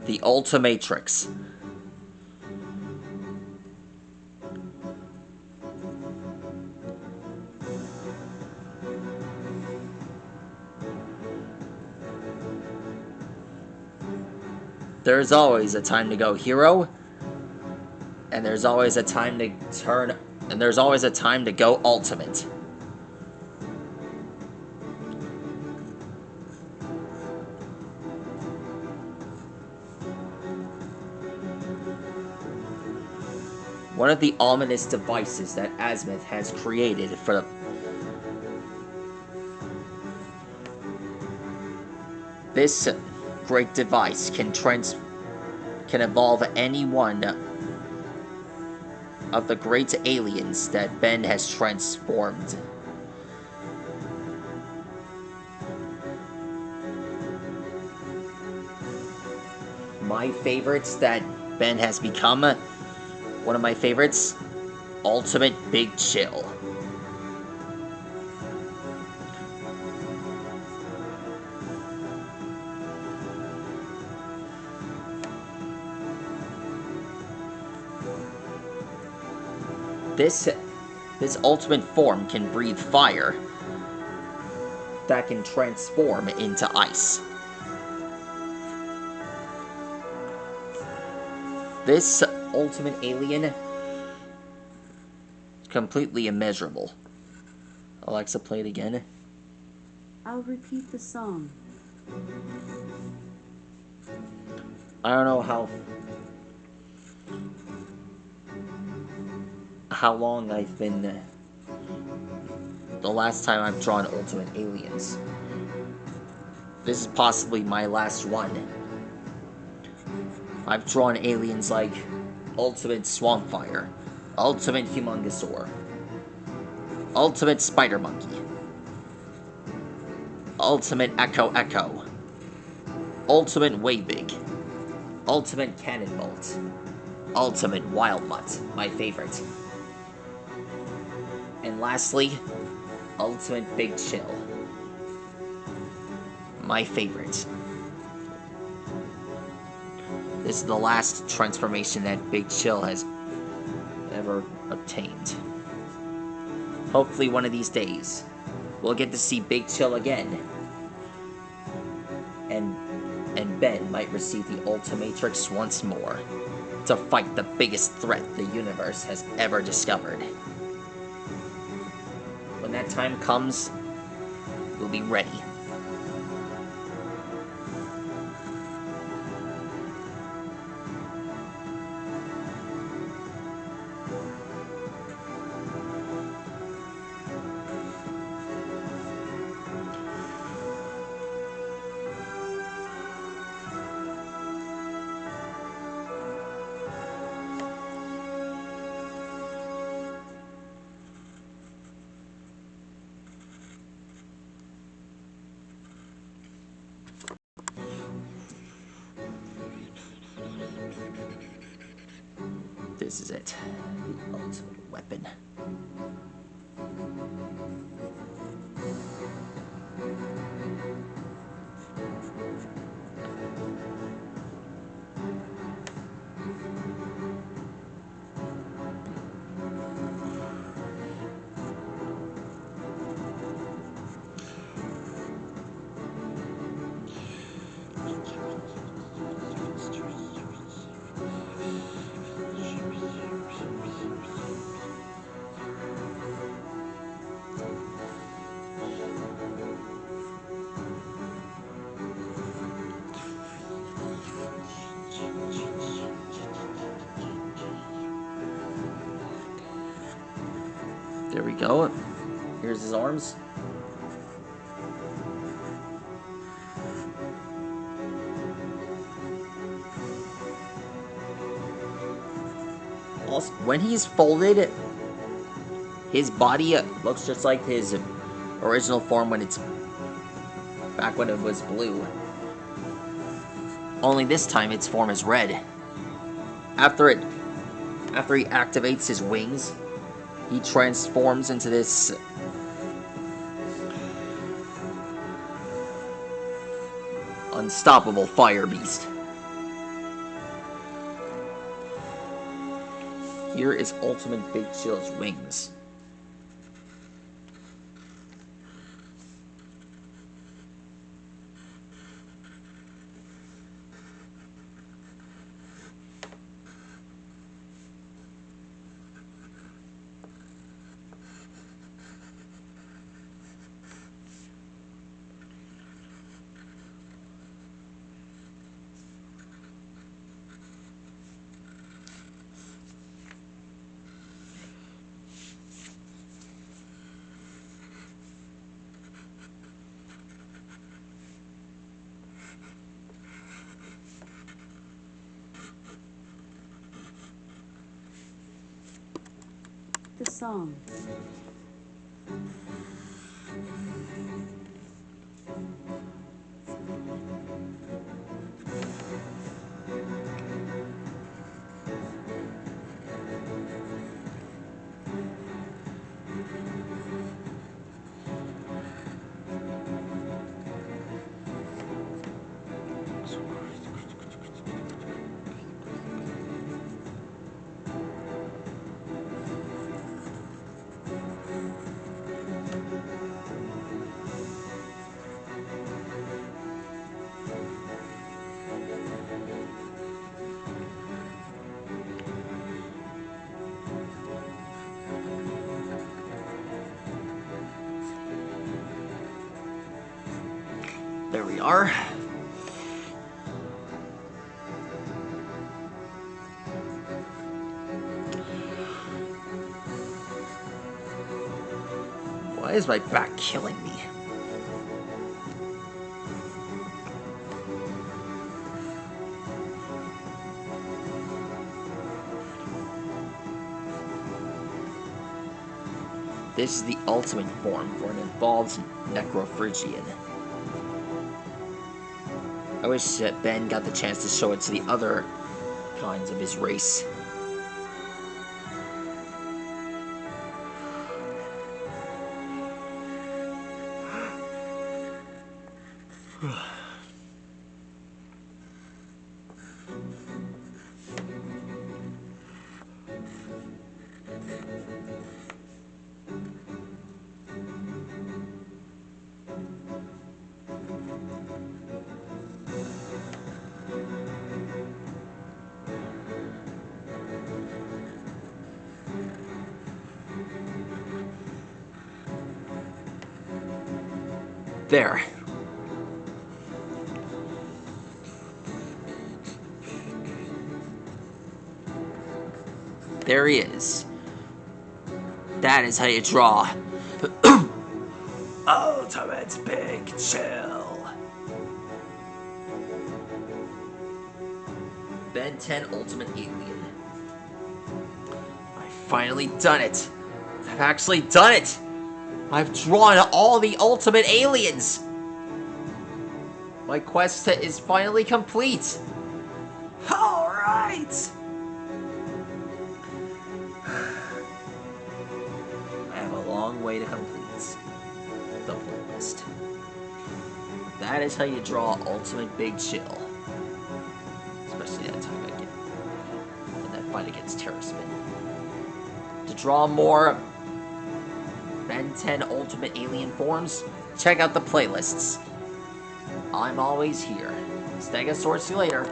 The Ultimatrix. There's always a time to go hero, and there's always a time to turn, and there's always a time to go ultimate. One of the ominous devices that Azimuth has created for the... This great device can evolve any one of the great aliens that Ben has transformed. My favorites that Ben has become, one of my favorites, Ultimate Big Chill. This ultimate form can breathe fire that can transform into ice. This ultimate alien, completely immeasurable. Alexa, play it again. I'll repeat the song. I don't know how long I've been... the last time I've drawn Ultimate Aliens. This is possibly my last one. I've drawn aliens like Ultimate Swampfire, Ultimate Humongosaur, Ultimate Spider Monkey, Ultimate Echo Echo, Ultimate Waybig, Ultimate Cannonbolt, Ultimate Wildmutt, my favorite. And lastly, Ultimate Big Chill, my favorite. This is the last transformation that Big Chill has ever obtained. Hopefully one of these days, we'll get to see Big Chill again. And Ben might receive the Ultimatrix once more to fight the biggest threat the universe has ever discovered. When that time comes, we'll be ready. This is it. The ultimate weapon. There we go. Here's his arms. Also, when he's folded, his body looks just like his original form when it's back when it was blue. Only this time its form is red. After he activates his wings, he transforms into this unstoppable fire beast. Here is Ultimate Big Chill's wings. The song. There we are. Why is my back killing me? This is the ultimate form for an evolved Necrophrygian. I wish that Ben got the chance to show it to the other kinds of his race. There. There he is. That is how you draw. Ultimate Big Chill. Ben 10 Ultimate Alien. I've finally done it. I've actually done it. I've drawn all the Ultimate Aliens. My quest is finally complete. All right. I have a long way to complete the playlist. That is how you draw Ultimate Big Chill. Especially that time again. In that fight against Terrasman. To draw more Ben 10 Ultimate Alien forms, check out the playlists. I'm always here. Stegosaurus, see you later.